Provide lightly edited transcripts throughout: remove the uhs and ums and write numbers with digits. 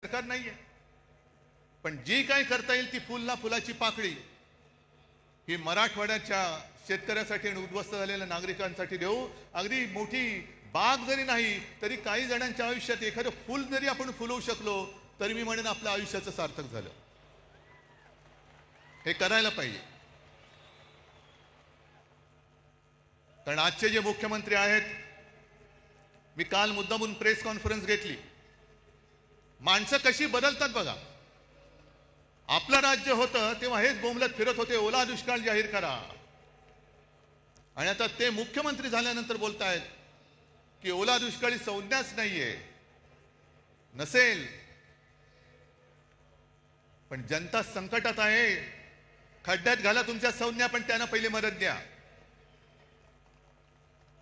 सरकार नाहीये, पण जी काही करता येईल ती फुलना फुलाची पाकळी ही मराठवाड्याच्या शेतकऱ्यासाठी आणि उद्ध्वस्त झालेल्या नागरिकांसाठी देऊ. अगदी मोठी बाग जरी नाही तरी काही जणांच्या आयुष्यात एखादं फुल जरी आपण फुलवू शकलो तरी मी म्हणेन आपल्या आयुष्याचं सार्थक झालं. हे करायला पाहिजे. कारण आजचे जे मुख्यमंत्री आहेत, मी काल मुद्दामून प्रेस कॉन्फरन्स घेतली. माणसं कशी बदलतात बघा. आपलं राज्य होतं तेव्हा हेच बोंबलत फिरत होते, ओला दुष्काळ जाहीर करा. आणि आता ते मुख्यमंत्री झाल्यानंतर बोलतायत की ओला दुष्काळी संज्ञाच नाहीये, नसेल. पण जनता संकटात आहे. खड्ड्यात घाला तुमच्या संज्ञा, पण त्यांना पहिले मदत द्या.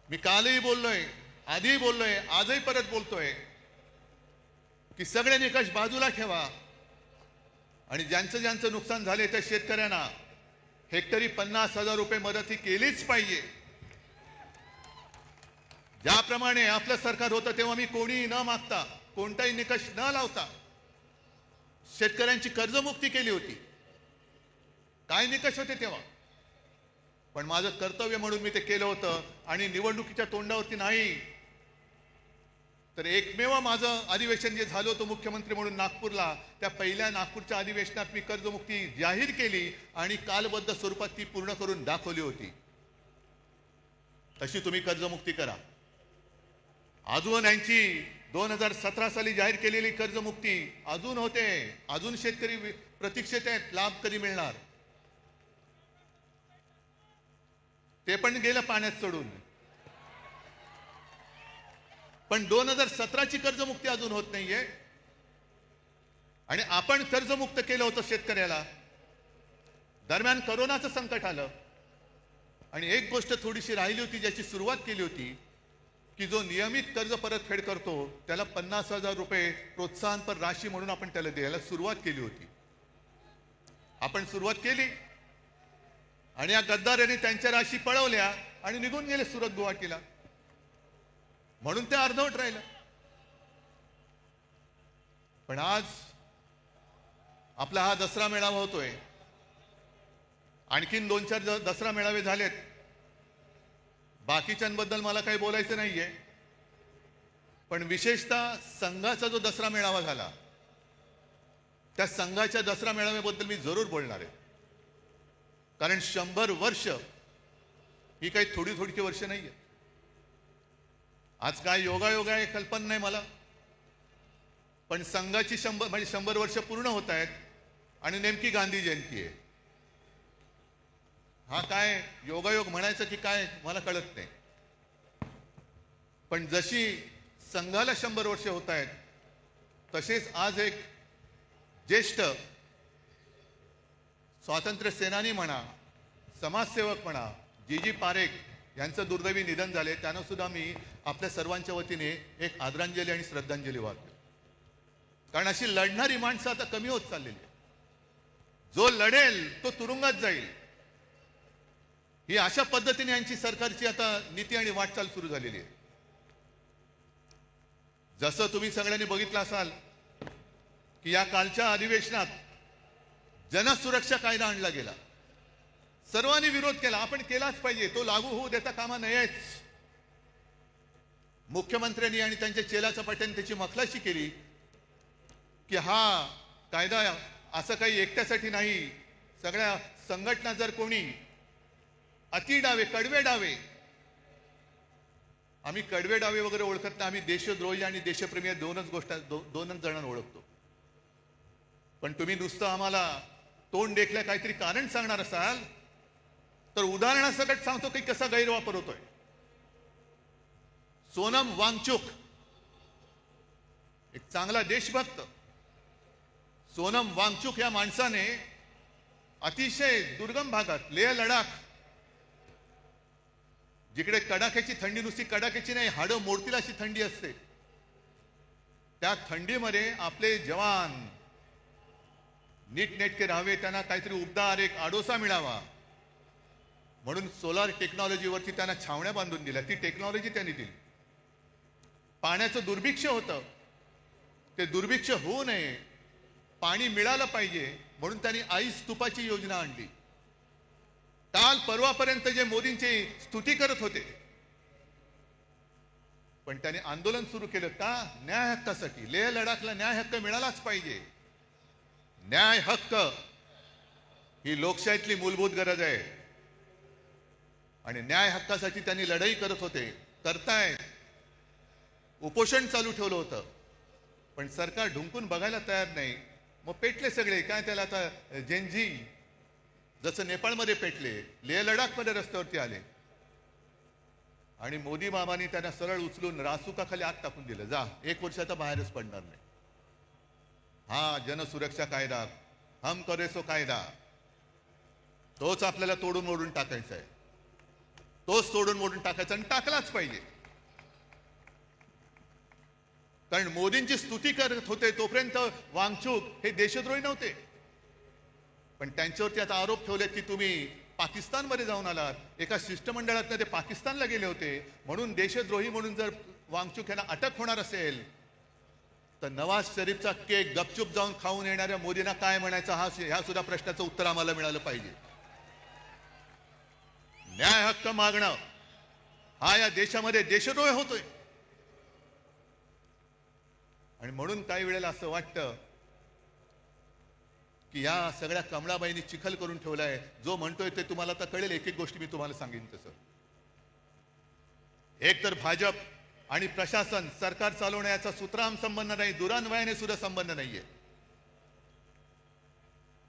मी कालही बोललोय, आधीही बोललोय, आजही परत बोलतोय की सगळे निकष बाजूला ठेवा आणि ज्यांचं ज्यांचं नुकसान झाले त्या शेतकऱ्यांना हेक्टरी 50,000 रुपये मदत ही केलीच पाहिजे. ज्याप्रमाणे आपलं सरकार होतं तेव्हा मी कोणी न मागता, कोणताही निकष न लावता शेतकऱ्यांची कर्जमुक्ती केली होती. काय निकष होते तेव्हा, पण माझं कर्तव्य म्हणून मी ते केलं होतं. आणि निवडणुकीच्या तोंडावरती नाही तर एकमेव माझं अधिवेशन जे झालं होतं मुख्यमंत्री म्हणून नागपूरला, त्या पहिल्या नागपूरच्या अधिवेशनात मी कर्जमुक्ती जाहीर केली आणि कालबद्ध स्वरूपात ती पूर्ण करून दाखवली होती. तशी तुम्ही कर्जमुक्ती करा. अजून यांची 2017 साली जाहीर केलेली कर्जमुक्ती अजून होते. अजून शेतकरी प्रतीक्षेत आहेत, लाभ कधी मिळणार ते पण गेलं पाण्यात सोडून. पण 2017ची कर्जमुक्ती अजून होत नाहीये. आणि आपण कर्जमुक्त केलं होतं शेतकऱ्याला. दरम्यान कोरोनाचं संकट आलं आणि एक गोष्ट थोडीशी राहिली होती, ज्याची सुरुवात केली होती की जो नियमित कर्ज परतफेड करतो त्याला 50,000 रुपये प्रोत्साहनपर राशी म्हणून आपण त्याला द्यायला सुरुवात केली होती. आपण सुरुवात केली आणि या गद्दारांनी त्यांच्या राशी पळवल्या आणि निघून गेले सुरत गुवाहाटीला. म्हणून ते अर्धवट राहिलं. पण आज आपला हा दसरा मेळावा होतोय. आणखीन 2-4 दसरा मेळावे झालेत. बाकीच्यांबद्दल मला काही बोलायचं नाहीये, पण विशेषतः संघाचा जो दसरा मेळावा झाला त्या संघाच्या दसरा मेळाव्याबद्दल मी जरूर बोलणार आहे. कारण 100 वर्ष ही काही थोडी थोडीची वर्ष नाहीये. आज काय योगायोग आहे कल्पना नाही मला, पण संघाची 100 वर्ष पूर्ण होत आहेत आणि नेमकी गांधी जयंती आहे. हा काय योगायोग म्हणायचं की काय मला कळत नाही. पण जशी संघाला 100 वर्ष होत आहेत तसेच आज एक ज्येष्ठ स्वातंत्र्य सेनानी म्हणा, समाजसेवक म्हणा, जी पारेख यांचं दुर्दैवी निधन झाले. त्यांना सुद्धा मी आपल्या सर्वांच्या वतीने एक आदरांजली आणि श्रद्धांजली वाहतो. कारण अशी लढणारी माणसं आता कमी होत चाललेली आहे. जो लढेल तो तुरुंगात जाईल, ही अशा पद्धतीने यांची सरकारची आता नीती आणि वाटचाल सुरू झालेली आहे. जसं तुम्ही सगळ्यांनी बघितलं असाल की या कालच्या अधिवेशनात जनसुरक्षा कायदा आणला गेला. सर्वांनी विरोध केला. आपण केलाच पाहिजे, तो लागू होऊ देता कामा नयेच. मुख्यमंत्र्यांनी आणि त्यांच्या चेलाचपाट्यांनी त्याची मखलाशी केली की हा कायदा असं काही एकट्यासाठी नाही. सगळ्या संघटना जर कोणी अति डावे, कडवे डावे, आम्ही कडवे डावे वगैरे ओळखत नाही. आम्ही देशद्रोही आणि देशप्रेमी दोनच जणांना ओळखतो. पण तुम्ही नुसतं आम्हाला तोंड देखल्या काहीतरी कारण सांगणार असाल तर उदाहरणासकट सांगतो की कसा गैरवापर होतोय. सोनम वांगचुक एक चांगला देशभक्त, सोनम वांगचुक या माणसाने अतिशय दुर्गम भागात लेह लडाख, जिकडे कडाक्याची थंडी, नुसती कडाक्याची नाही, हाडं मोडतील अशी थंडी असते, त्या थंडीमध्ये आपले जवान नीटनेटके राहावे, त्यांना काहीतरी उबदार एक आडोसा मिळावा म्हणून सोलार टेक्नॉलॉजीवरती त्यांना छावण्या बांधून दिल्या. ती टेक्नॉलॉजी त्यांनी दिली. पाण्याचं दुर्भिक्ष होतं, ते दुर्भिक्ष होऊ नये, पाणी मिळालं पाहिजे म्हणून त्यांनी आईस तुपाची योजना आणली. काल परवापर्यंत जे मोदींची स्तुती करत होते, पण त्याने आंदोलन सुरू केलं का? न्याय हक्कासाठी. लेह लडाखला न्याय हक्क मिळालाच पाहिजे. न्याय हक्क ही लोकशाहीतली मूलभूत गरज आहे आणि न्याय हक्कासाठी त्यांनी लढाई करत होते, करतायत. उपोषण चालू ठेवलं होतं, पण सरकार ढुंकून बघायला तयार नाही. मग पेटले सगळे. काय त्याला आता जेनझी जसं नेपाळमध्ये पेटले, लेह लडाखमध्ये रस्त्यावरती आले आणि मोदी बाबांनी त्यांना सरळ उचलून रासुकाखाली आत टाकून दिलं. जा, 1 वर्षाचा बाहेरच पडणार नाही. हा जनसुरक्षा कायदा, हम करे सो कायदा, तोच आपल्याला तोडून मोडून टाकायचा आहे. तोच तोडून मोडून टाकायचा आणि टाकलाच पाहिजे. कारण मोदींची स्तुती करत होते तोपर्यंत वांगचूक हे देशद्रोही नव्हते, पण त्यांच्यावरती आता आरोप ठेवले की तुम्ही पाकिस्तानमध्ये जाऊन आलात. एका शिष्टमंडळातनं ते पाकिस्तानला गेले होते, म्हणून देशद्रोही म्हणून जर वांगचूक यांना अटक होणार असेल तर नवाज शरीफचा केक गपचूप जाऊन खाऊन येणाऱ्या मोदींना काय म्हणायचं, ह्या सुद्धा प्रश्नाचं उत्तर आम्हाला मिळालं पाहिजे. न्याय हक्क मागणं हा या देशामध्ये देशद्रोह होतोय. आणि म्हणून काही वेळेला असं वाटतं की या सगळ्या कमळाबाईंनी चिखल करून ठेवलाय. जो म्हणतोय ते तुम्हाला आता कळेल. एक एक गोष्टी मी तुम्हाला सांगेन तसं. एक तर भाजप आणि प्रशासन, सरकार चालवण्याचा सुतराम संबंध नाही, दुरान्वयाने सुद्धा संबंध नाहीये.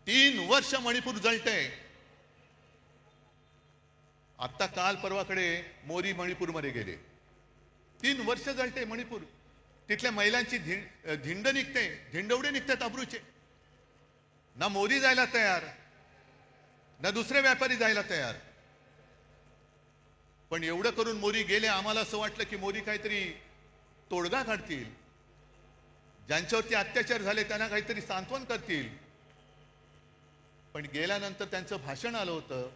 3 वर्ष मणिपूर जळतंय. आता काल परवाकडे मोदी मणिपूरमध्ये गेले. 3 वर्ष जळते मणिपूर. तिथल्या महिलांची धिंड निघते, धिंडवडे निघतात अब्रूचे. ना मोदी जायला तयार, ना दुसरे व्यापारी जायला तयार. पण एवढं करून मोदी गेले. आम्हाला असं वाटलं की मोदी काहीतरी तोडगा काढतील, ज्यांच्यावरती अत्याचार झाले त्यांना काहीतरी सांत्वन करतील. पण गेल्यानंतर त्यांचं भाषण आलं होतं.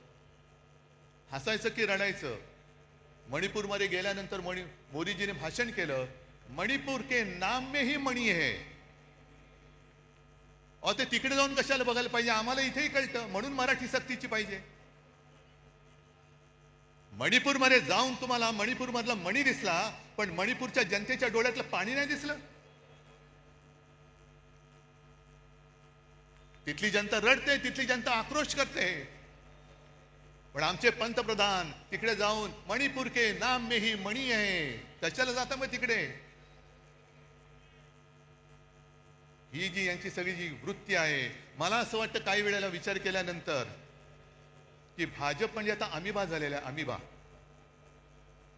हसायचं की रडायचं? मणिपूरमध्ये गेल्यानंतर मोदीजीने भाषण केलं, मणिपूर के नाम में ही मणी है. ते तिकडे जाऊन कशाला बघायला पाहिजे? आम्हाला इथेही कळतं, म्हणून मराठी सक्तीची पाहिजे. मणिपूरमध्ये जाऊन तुम्हाला मणिपूरमधला मणी दिसला, पण मणिपूरच्या जनतेच्या डोळ्यातलं पाणी नाही दिसलं. तिथली जनता रडते, तिथली जनता आक्रोश करते. पण आमचे पंतप्रधान तिकडे जाऊन मणिपूर के नाम में ही मणी आहे. कशाला जाता मग तिकडे? ही जी यांची सगळी जी वृत्ती आहे, मला असं वाटतं काही वेळेला विचार केल्यानंतर की भाजप म्हणजे आता अमिबा झालेला आहे. अमिबा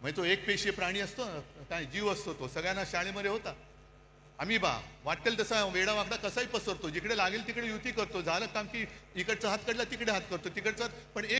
म्हणजे तो एक पेशीय प्राणी असतो, काय जीव असतो, तो सगळ्यांना शाळेमध्ये होता. अमिबा वाटेल तसा वेडा वाकडा कसाही पसरतो, जिकडे लागेल तिकडे युती करतो. झालं काम की इकडचा हात काढला तिकडे हात करतो, तिकडचा. पण